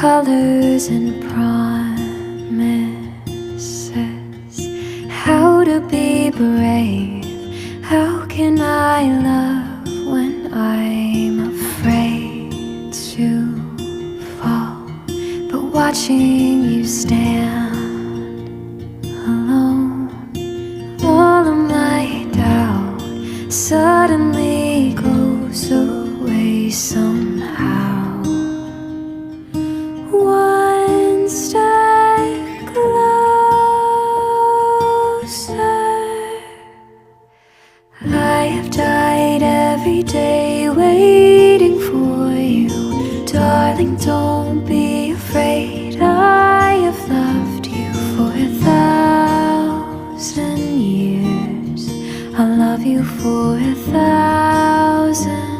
colors and promises. How to be brave, how can I love when I'm afraid to fall? But watching you stand alone, all of my doubt suddenly goes away somehow. One step closer. I have died every day waiting for you. Darling, don't be afraid. I have loved you for 1,000 years. I'll love you for 1,000